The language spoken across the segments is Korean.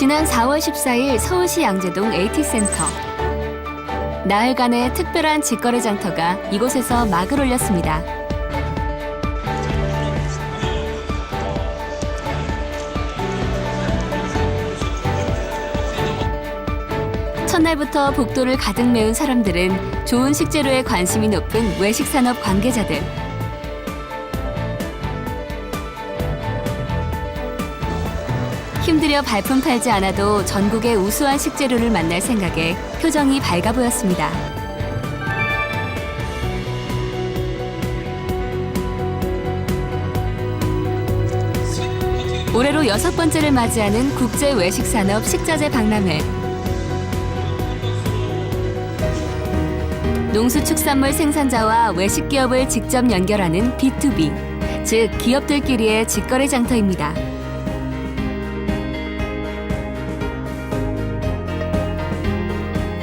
지난 4월 14일 서울시 양재동 AT센터. 나흘간의 특별한 직거래 장터가 이곳에서 막을 올렸습니다. 첫날부터 복도를 가득 메운 사람들은 좋은 식재료에 관심이 높은 외식산업 관계자들. 힘들여 발품 팔지 않아도 전국의 우수한 식재료를 만날 생각에 표정이 밝아 보였습니다. 올해로 6번째를 맞이하는 국제 외식산업 식자재 박람회. 농수축산물 생산자와 외식기업을 직접 연결하는 B2B, 즉 기업들끼리의 직거래 장터입니다.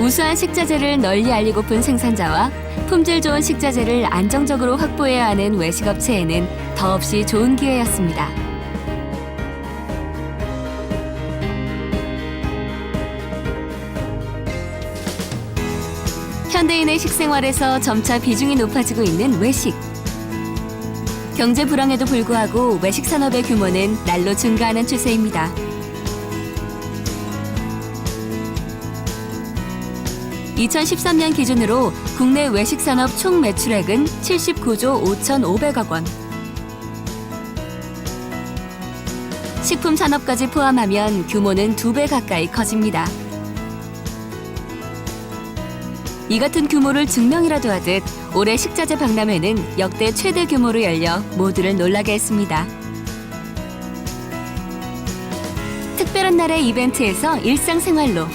우수한 식자재를 널리 알리고픈 생산자와 품질 좋은 식자재를 안정적으로 확보해야 하는 외식업체에는 더없이 좋은 기회였습니다. 현대인의 식생활에서 점차 비중이 높아지고 있는 외식. 경제 불황에도 불구하고 외식 산업의 규모는 날로 증가하는 추세입니다. 2013년 기준으로 국내 외식 산업 총 매출액은 79조 5,500억 원. 식품 산업까지 포함하면 규모는 2배 가까이 커집니다. 이 같은 규모를 증명이라도 하듯 올해 식자재 박람회는 역대 최대 규모로 열려 모두를 놀라게 했습니다. 특별한 날의 이벤트에서 일상생활로,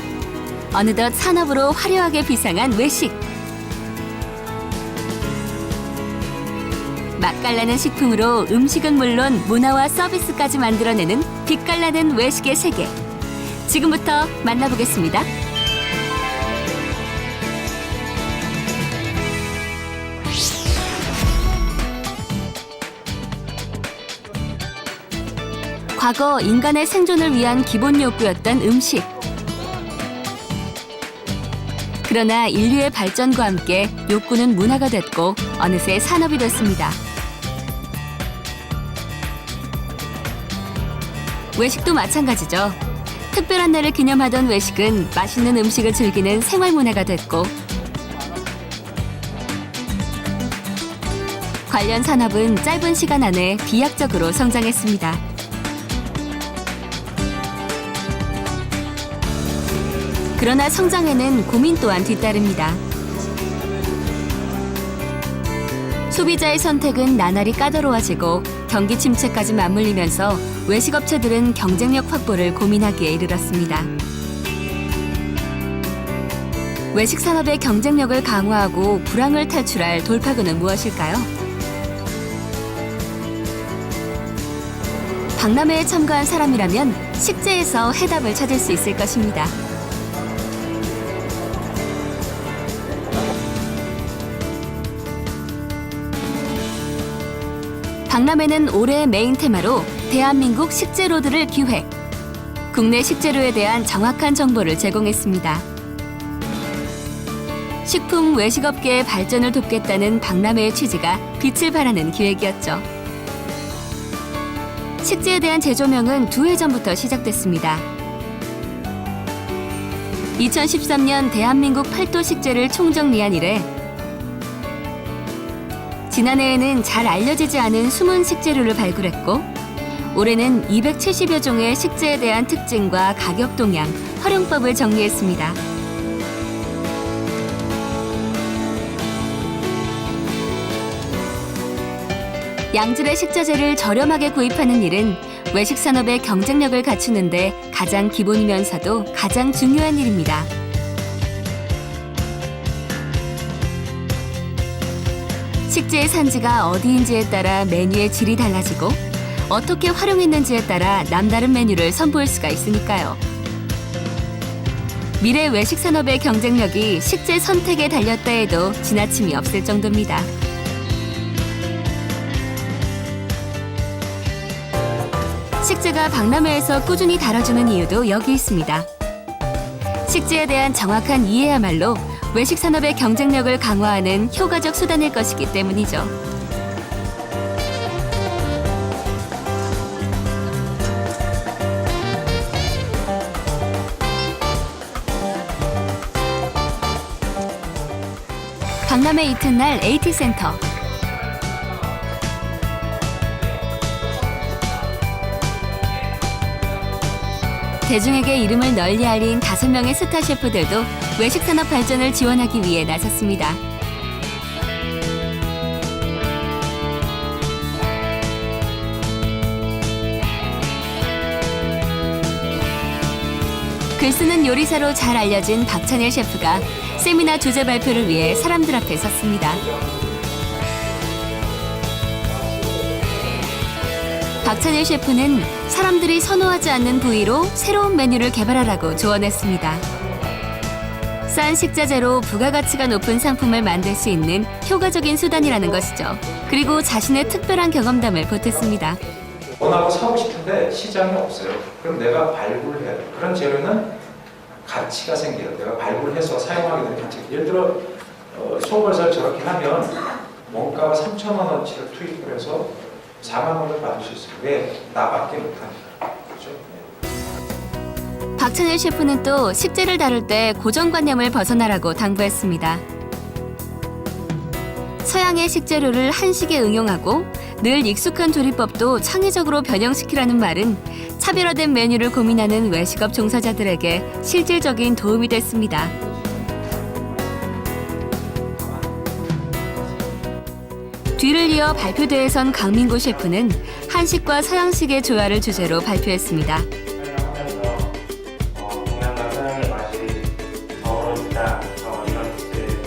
어느덧 산업으로 화려하게 비상한 외식. 맛깔나는 식품으로 음식은 물론 문화와 서비스까지 만들어내는 빛깔나는 외식의 세계. 지금부터 만나보겠습니다. 과거 인간의 생존을 위한 기본 욕구였던 음식. 그러나 인류의 발전과 함께 욕구는 문화가 됐고 어느새 산업이 됐습니다. 외식도 마찬가지죠. 특별한 날을 기념하던 외식은 맛있는 음식을 즐기는 생활 문화가 됐고, 관련 산업은 짧은 시간 안에 비약적으로 성장했습니다. 그러나 성장에는 고민 또한 뒤따릅니다. 소비자의 선택은 나날이 까다로워지고 경기 침체까지 맞물리면서 외식업체들은 경쟁력 확보를 고민하기에 이르렀습니다. 외식 산업의 경쟁력을 강화하고 불황을 탈출할 돌파구는 무엇일까요? 박람회에 참가한 사람이라면 식재에서 해답을 찾을 수 있을 것입니다. 박람회는 올해의 메인 테마로 대한민국 식재로드를 기획. 국내 식재료에 대한 정확한 정보를 제공했습니다. 식품 외식업계의 발전을 돕겠다는 박람회의 취지가 빛을 발하는 기획이었죠. 식재에 대한 재조명은 2해 전부터 시작됐습니다. 2013년 대한민국 8도 식재를 총정리한 이래 지난해에는 잘 알려지지 않은 숨은 식재료를 발굴했고, 올해는 270여 종의 식재에 대한 특징과 가격 동향, 활용법을 정리했습니다. 양질의 식자재를 저렴하게 구입하는 일은 외식 산업의 경쟁력을 갖추는 데 가장 기본이면서도 가장 중요한 일입니다. 식재의 산지가 어디인지에 따라 메뉴의 질이 달라지고 어떻게 활용했는지에 따라 남다른 메뉴를 선보일 수가 있으니까요. 미래 외식 산업의 경쟁력이 식재 선택에 달렸다 해도 지나침이 없을 정도입니다. 식재가 박람회에서 꾸준히 다뤄주는 이유도 여기 있습니다. 식재에 대한 정확한 이해야말로 외식 산업의 경쟁력을 강화하는 효과적 수단일 것이기 때문이죠. 박람회 이튿날 AT센터. 대중에게 이름을 널리 알린 5명의 스타 셰프들도 외식 산업 발전을 지원하기 위해 나섰습니다. 글쓰는 요리사로 잘 알려진 박찬일 셰프가 세미나 주제 발표를 위해 사람들 앞에 섰습니다. 박찬일 셰프는 사람들이 선호하지 않는 부위로 새로운 메뉴를 개발하라고 조언했습니다. 싼 식자재로 부가가치가 높은 상품을 만들 수 있는 효과적인 수단이라는 것이죠. 그리고 자신의 특별한 경험담을 보탰습니다. 원하고 사고 싶은데 시장이 없어요. 그럼 내가 발굴해야 돼. 그런 재료는 가치가 생겨요. 내가 발굴해서 사용하게 되는 가치가. 예를 들어 소벌살 저렇게 하면 원가가 3,000원어치를 투입을 해서 4만 원을 받을 수 있어요. 왜? 나밖에 못하니까. 그렇죠? 박찬일 셰프는 또 식재를 다룰 때 고정관념을 벗어나라고 당부했습니다. 서양의 식재료를 한식에 응용하고 늘 익숙한 조리법도 창의적으로 변형시키라는 말은 차별화된 메뉴를 고민하는 외식업 종사자들에게 실질적인 도움이 됐습니다. 뒤를 이어 발표대에 선 강민구 셰프는 한식과 서양식의 조화를 주제로 발표했습니다. 동양과 서양의 맛이 더 어우러진다. 이런 주제를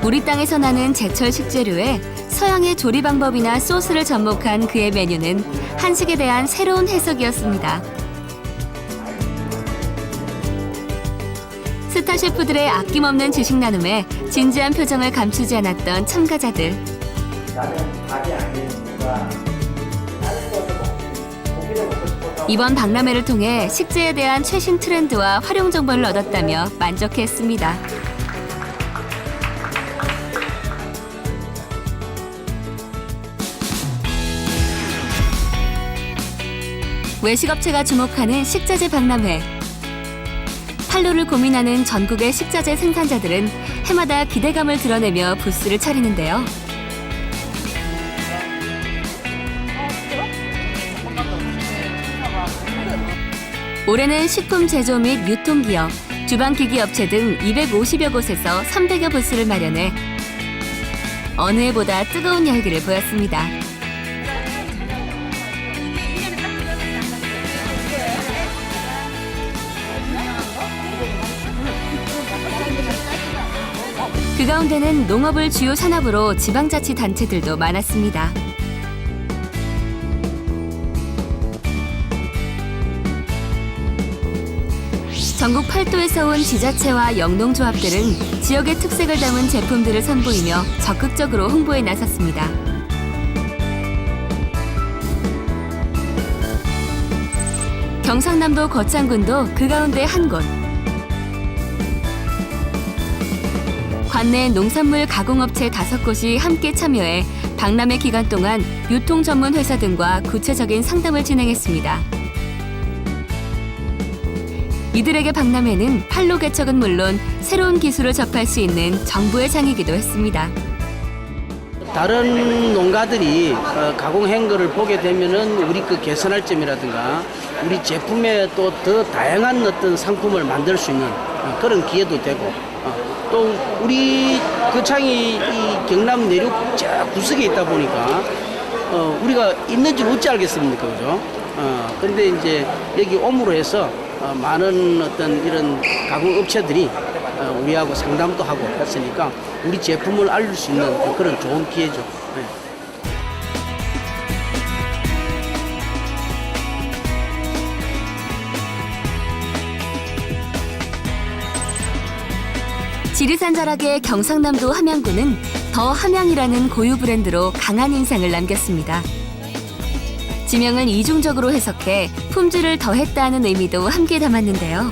우리 땅에서 나는 제철 식재료에 서양의 조리 방법이나 소스를 접목한 그의 메뉴는 한식에 대한 새로운 해석이었습니다. 스타 셰프들의 아낌없는 지식 나눔에 진지한 표정을 감추지 않았던 참가자들. 이번 박람회를 통해 식재에 대한 최신 트렌드와 활용 정보를 얻었다며 만족했습니다. 외식업체가 주목하는 식자재 박람회. 판로를 고민하는 전국의 식자재 생산자들은 해마다 기대감을 드러내며 부스를 차리는데요. 올해는 식품 제조 및 유통기업, 주방기기 업체 등 250여 곳에서 300여 부스를 마련해 어느 해보다 뜨거운 열기를 보였습니다. 그 가운데는 농업을 주요 산업으로 지방자치단체들도 많았습니다. 전국 8도에서 온 지자체와 영농조합들은 지역의 특색을 담은 제품들을 선보이며 적극적으로 홍보에 나섰습니다. 경상남도 거창군도 그 가운데 한 곳. 관내 농산물 가공업체 5곳이 함께 참여해 박람회 기간 동안 유통 전문 회사 등과 구체적인 상담을 진행했습니다. 이들에게 박람회는 판로 개척은 물론 새로운 기술을 접할 수 있는 정보의 장이기도 했습니다. 다른 농가들이 가공 행거를 보게 되면은 우리 그 개선할 점이라든가 우리 제품에 또 더 다양한 어떤 상품을 만들 수 있는 그런 기회도 되고 또 우리 거창이 이 경남 내륙 저 구석에 있다 보니까 우리가 있는 줄 어찌 알겠습니까, 그죠? 근데 이제 여기 옴으로 해서 많은 어떤 이런 가공 업체들이 우리하고 상담도 하고 했으니까 우리 제품을 알릴 수 있는 그런 좋은 기회죠. 네. 지리산 자락의 경상남도 함양군은 더 함양이라는 고유 브랜드로 강한 인상을 남겼습니다. 지명을 이중적으로 해석해 품질을 더했다는 의미도 함께 담았는데요.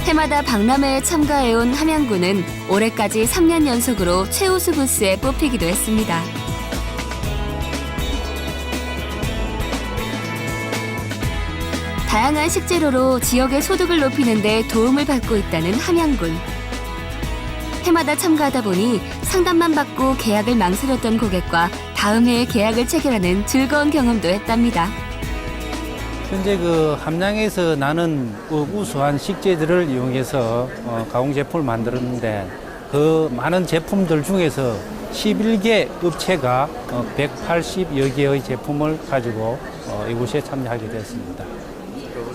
해마다 박람회에 참가해온 함양군은 올해까지 3년 연속으로 최우수 부스에 뽑히기도 했습니다. 다양한 식재료로 지역의 소득을 높이는 데 도움을 받고 있다는 함양군. 해마다 참가하다 보니 상담만 받고 계약을 망설였던 고객과 다음 해에 계약을 체결하는 즐거운 경험도 했답니다. 현재 그 함양에서 나는 그 우수한 식재들을 이용해서 가공 제품을 만들었는데 그 많은 제품들 중에서 11개 업체가 180여 개의 제품을 가지고 이곳에 참여하게 되었습니다.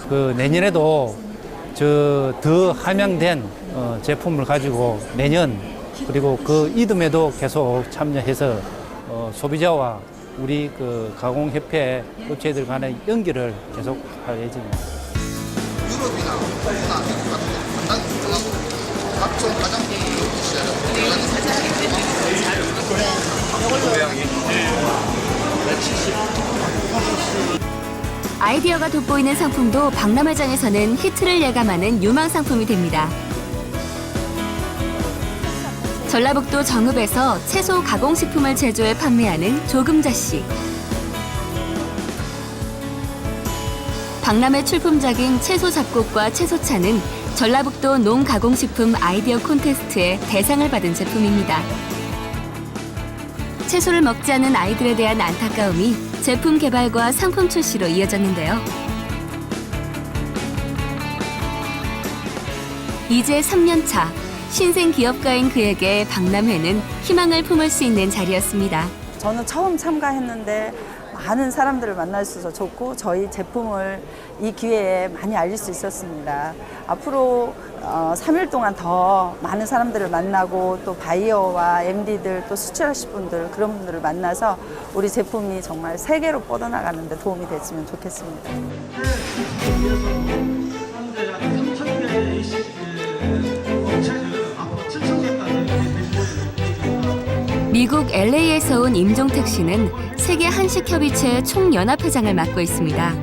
그 내년에도 더 함양된 제품을 가지고 내년 그리고 그 이듬해도 계속 참여해서 소비자와 우리 그 가공협회 업체들 간의 연결을 계속 할 예정입니다. 유럽이나 호주나 미국 같은 데 단단 들어가고 각종 화장품 아이디어가 돋보이는 상품도 박람회장에서는 히트를 예감하는 유망 상품이 됩니다. 전라북도 정읍에서 채소 가공식품을 제조해 판매하는 조금자씨. 박람회 출품작인 채소 잡곡과 채소차는 전라북도 농가공식품 아이디어 콘테스트에 대상을 받은 제품입니다. 채소를 먹지 않는 아이들에 대한 안타까움이 제품 개발과 상품 출시로 이어졌는데요. 이제 3년 차. 신생 기업가인 그에게 박람회는 희망을 품을 수 있는 자리였습니다. 저는 처음 참가했는데 많은 사람들을 만날 수 있어서 좋고 저희 제품을 이 기회에 많이 알릴 수 있었습니다. 앞으로 3일 동안 더 많은 사람들을 만나고 또 바이어와 MD들 또 수출하실 분들 그런 분들을 만나서 우리 제품이 정말 세계로 뻗어나가는 데 도움이 됐으면 좋겠습니다. 미국 LA에서 온 임종택 씨는 세계 한식협의체 총연합회장을 맡고 있습니다.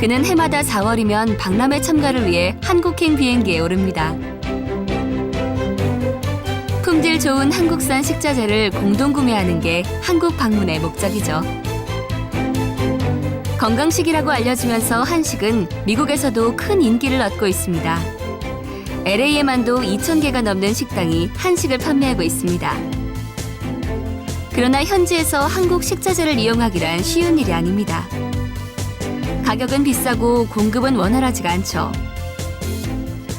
그는 해마다 4월이면 박람회 참가를 위해 한국행 비행기에 오릅니다. 품질 좋은 한국산 식자재를 공동 구매하는 게 한국 방문의 목적이죠. 건강식이라고 알려지면서 한식은 미국에서도 큰 인기를 얻고 있습니다. LA에만도 2,000개가 넘는 식당이 한식을 판매하고 있습니다. 그러나 현지에서 한국 식자재를 이용하기란 쉬운 일이 아닙니다. 가격은 비싸고 공급은 원활하지가 않죠.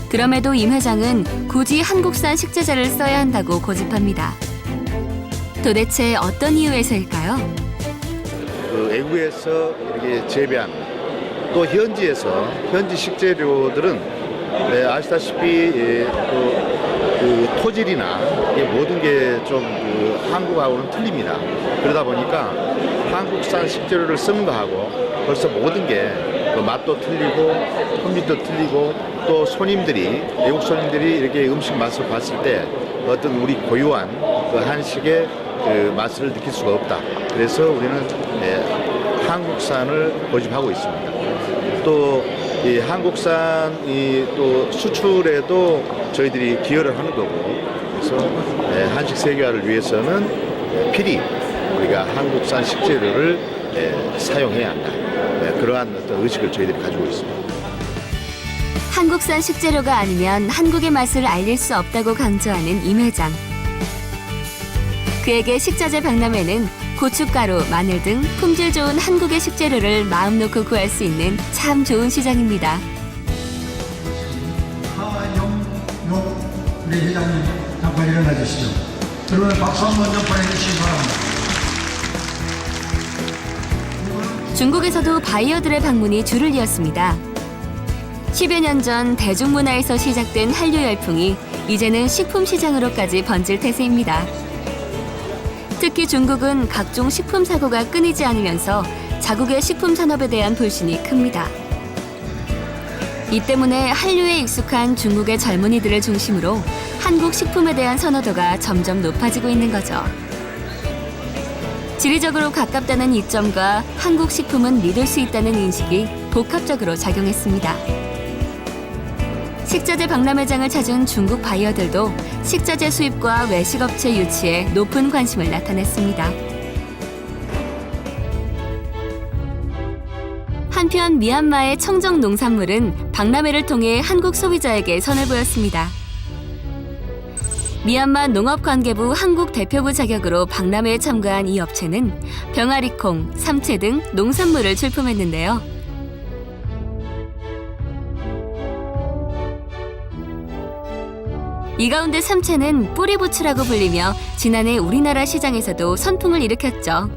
그럼에도 임 회장은 굳이 한국산 식자재를 써야 한다고 고집합니다. 도대체 어떤 이유에서일까요? 그 외국에서 이렇게 재배한 또 현지에서 현지 식재료들은 아시다시피 그 토질이나 모든 게 좀 한국하고는 틀립니다. 그러다 보니까 한국산 식재료를 쓰는 거하고 벌써 모든 게 맛도 틀리고 품질도 틀리고 또 손님들이 외국 손님들이 이렇게 음식 맛을 봤을 때 어떤 우리 고유한 그 한식의 그 맛을 느낄 수가 없다. 그래서 우리는 한국산을 고집하고 있습니다. 또 이 한국산 또 수출에도 저희들이 기여를 하는 거고 그래서 한식 세계화를 위해서는 필히 우리가 한국산 식재료를 사용해야 한다. 그러한 어떤 의식을 저희들이 가지고 있습니다. 한국산 식재료가 아니면 한국의 맛을 알릴 수 없다고 강조하는 임 회장. 그에게 식자재 박람회는 고춧가루, 마늘 등 품질 좋은 한국의 식재료를 마음 놓고 구할 수 있는 참 좋은 시장입니다. 하영용 우리 회장님 잠깐 일어나 주시죠. 그러면 박수 한 번 더 보내주시기 바랍니다. 중국에서도 바이어들의 방문이 줄을 이었습니다. 10여 년 전 대중문화에서 시작된 한류 열풍이 이제는 식품 시장으로까지 번질 태세입니다. 특히 중국은 각종 식품 사고가 끊이지 않으면서 자국의 식품 산업에 대한 불신이 큽니다. 이 때문에 한류에 익숙한 중국의 젊은이들을 중심으로 한국 식품에 대한 선호도가 점점 높아지고 있는 거죠. 지리적으로 가깝다는 이점과 한국 식품은 믿을 수 있다는 인식이 복합적으로 작용했습니다. 식자재 박람회장을 찾은 중국 바이어들도 식자재 수입과 외식업체 유치에 높은 관심을 나타냈습니다. 한편 미얀마의 청정 농산물은 박람회를 통해 한국 소비자에게 선을 보였습니다. 미얀마 농업관계부 한국 대표부 자격으로 박람회에 참가한 이 업체는 병아리콩, 삼채 등 농산물을 출품했는데요. 이 가운데 삼채는 뿌리부추라고 불리며 지난해 우리나라 시장에서도 선풍을 일으켰죠.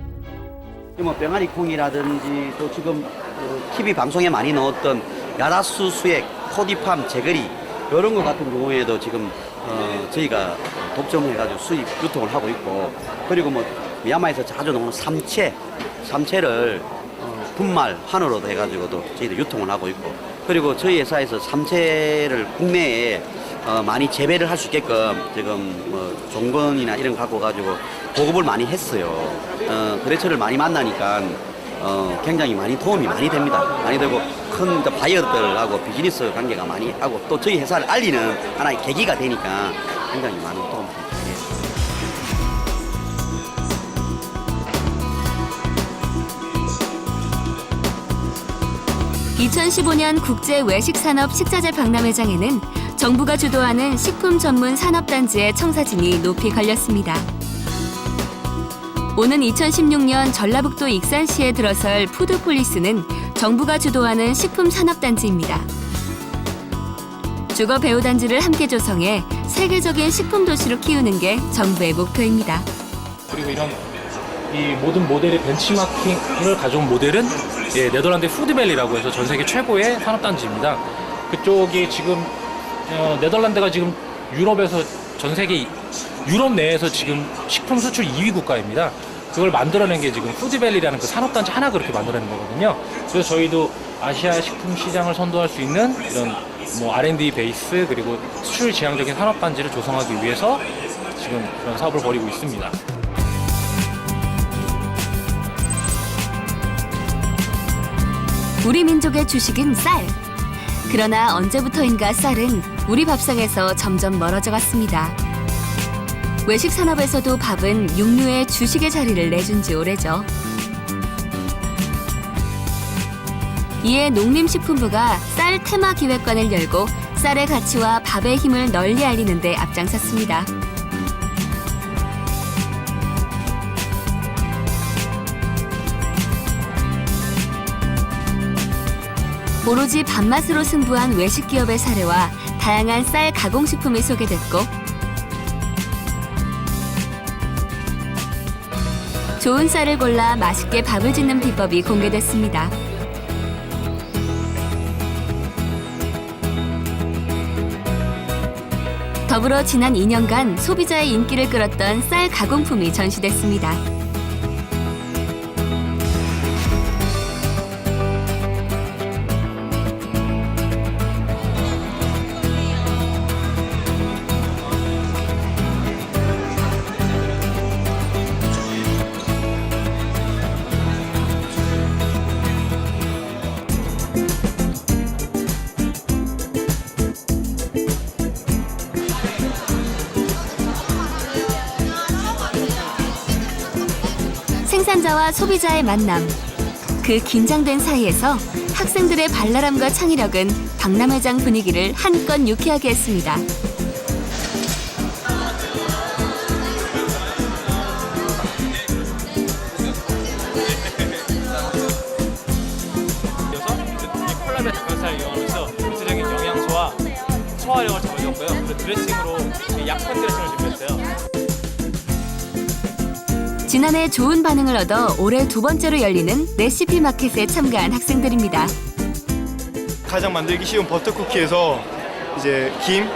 뭐 병아리콩이라든지 또 지금 TV 방송에 많이 넣었던 야라수 수액, 코디팜, 제거리 이런 것 같은 경우에도 지금 저희가 독점해가지고 수입 유통을 하고 있고, 그리고 뭐 미얀마에서 자주 나오는 삼채를 분말 환으로도 해가지고도 저희도 유통을 하고 있고, 그리고 저희 회사에서 삼채를 국내에 많이 재배를 할 수 있게끔 지금 뭐 종건이나 이런 거 갖고 가지고 보급을 많이 했어요. 거래처를 많이 만나니까 굉장히 많이 도움이 많이 됩니다. 많이 되고 큰 바이어들하고 비즈니스 관계가 많이 하고 또 저희 회사를 알리는 하나의 계기가 되니까 굉장히 많은 도움이 됩니다. 2015년 국제 외식산업 식자재 박람회장에는 정부가 주도하는 식품 전문 산업단지의 청사진이 높이 걸렸습니다. 오는 2016년 전라북도 익산시에 들어설 푸드폴리스는 정부가 주도하는 식품 산업단지입니다. 주거 배우단지를 함께 조성해 세계적인 식품 도시로 키우는 게 정부의 목표입니다. 그리고 이런 이 모든 모델의 벤치마킹을 가져온 모델은 네덜란드 푸드밸리라고 해서 전 세계 최고의 산업단지입니다. 그쪽이 지금 네덜란드가 지금 유럽에서 전 세계 유럽 내에서 지금 식품 수출 2위 국가입니다. 그걸 만들어낸 게 지금 푸드밸리라는 그 산업단지 하나 그렇게 만들어낸 거거든요. 그래서 저희도 아시아 식품 시장을 선도할 수 있는 이런 뭐 R&D 베이스 그리고 수출 지향적인 산업단지를 조성하기 위해서 지금 그런 사업을 벌이고 있습니다. 우리 민족의 주식은 쌀. 그러나 언제부터인가 쌀은 우리 밥상에서 점점 멀어져 갔습니다. 외식 산업에서도 밥은 육류의 주식의 자리를 내준 지 오래죠. 이에 농림식품부가 쌀 테마 기획관을 열고 쌀의 가치와 밥의 힘을 널리 알리는 데 앞장섰습니다. 오로지 밥맛으로 승부한 외식 기업의 사례와 다양한 쌀 가공식품이 소개됐고, 좋은 쌀을 골라 맛있게 밥을 짓는 비법이 공개됐습니다. 더불어 지난 2년간 소비자의 인기를 끌었던 쌀 가공품이 전시됐습니다. 생산자와 소비자의 만남. 그 긴장된 사이에서 학생들의 발랄함과 창의력은 박람회장 분위기를 한껏 유쾌하게 했습니다. 이 콜라베 닭가슴살을 이용하면서 전체적인 영양소와 소화력을 잡아줬고요. 그리고 드레싱으로 약간 드레싱을 준비했어요. 지난해 좋은 반응을 얻어 올해 두 번째로 열리는 레시피 마켓에 참가한 학생들입니다. 가장 만들기 쉬운 버터 쿠키에서 이제 김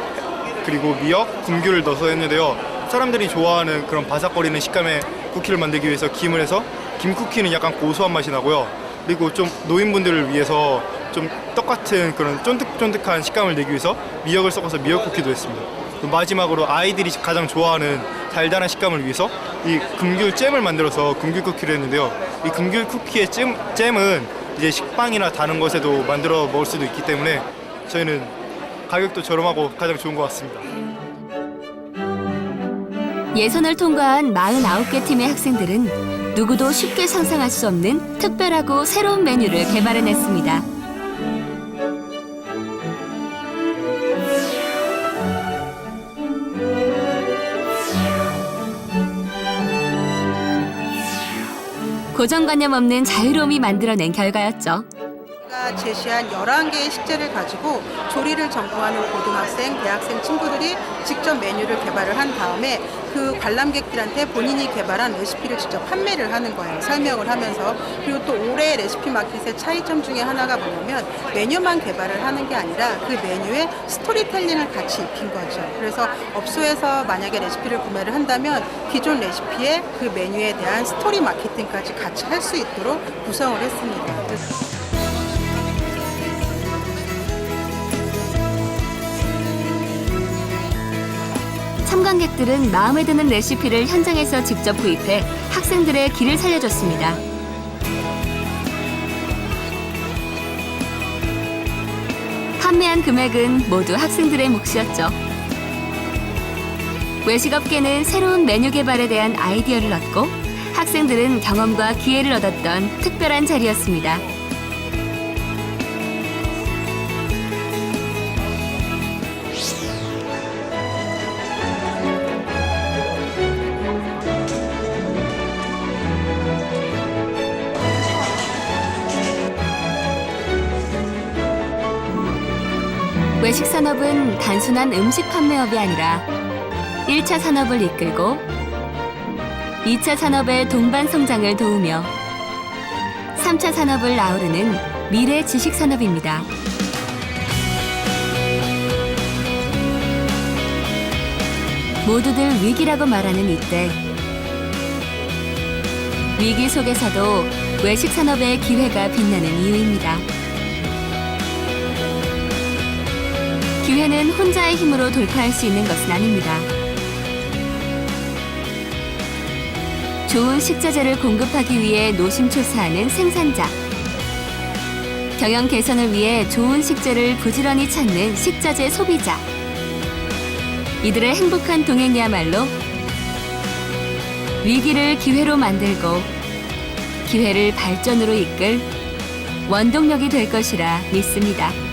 그리고 미역, 금귤을 넣어서 했는데요. 사람들이 좋아하는 그런 바삭거리는 식감의 쿠키를 만들기 위해서 김을 해서 김쿠키는 약간 고소한 맛이 나고요. 그리고 좀 노인분들을 위해서 좀 똑같은 그런 쫀득쫀득한 식감을 내기 위해서 미역을 섞어서 미역 쿠키도 했습니다. 마지막으로 아이들이 가장 좋아하는 달달한 식감을 위해서 이 금귤 잼을 만들어서 금귤 쿠키를 했는데요. 이 금귤 쿠키의 잼은 이제 식빵이나 다른 것에도 만들어 먹을 수도 있기 때문에 저희는 가격도 저렴하고 가장 좋은 것 같습니다. 예선을 통과한 49개 팀의 학생들은 누구도 쉽게 상상할 수 없는 특별하고 새로운 메뉴를 개발해냈습니다. 고정관념 없는 자유로움이 만들어낸 결과였죠. 제가 제시한 11개의 식재를 가지고 조리를 전공하는 고등학생, 대학생 친구들이 직접 메뉴를 개발을 한 다음에 그 관람객들한테 본인이 개발한 레시피를 직접 판매를 하는 거예요. 설명을 하면서. 그리고 또 올해 레시피 마켓의 차이점 중에 하나가 뭐냐면 메뉴만 개발을 하는 게 아니라 그 메뉴에 스토리텔링을 같이 입힌 거죠. 그래서 업소에서 만약에 레시피를 구매를 한다면 기존 레시피에 그 메뉴에 대한 스토리 마케팅까지 같이 할 수 있도록 구성을 했습니다. 참관객들은 마음에 드는 레시피를 현장에서 직접 구입해 학생들의 길을 살려줬습니다. 판매한 금액은 모두 학생들의 몫이었죠. 외식업계는 새로운 메뉴 개발에 대한 아이디어를 얻고 학생들은 경험과 기회를 얻었던 특별한 자리였습니다. 외식 산업은 단순한 음식 판매업이 아니라 1차 산업을 이끌고 2차 산업의 동반 성장을 도우며 3차 산업을 아우르는 미래 지식 산업입니다. 모두들 위기라고 말하는 이때 위기 속에서도 외식 산업의 기회가 빛나는 이유입니다. 기회는 혼자의 힘으로 돌파할 수 있는 것은 아닙니다. 좋은 식자재를 공급하기 위해 노심초사하는 생산자, 경영 개선을 위해 좋은 식재를 부지런히 찾는 식자재 소비자, 이들의 행복한 동행이야말로 위기를 기회로 만들고 기회를 발전으로 이끌 원동력이 될 것이라 믿습니다.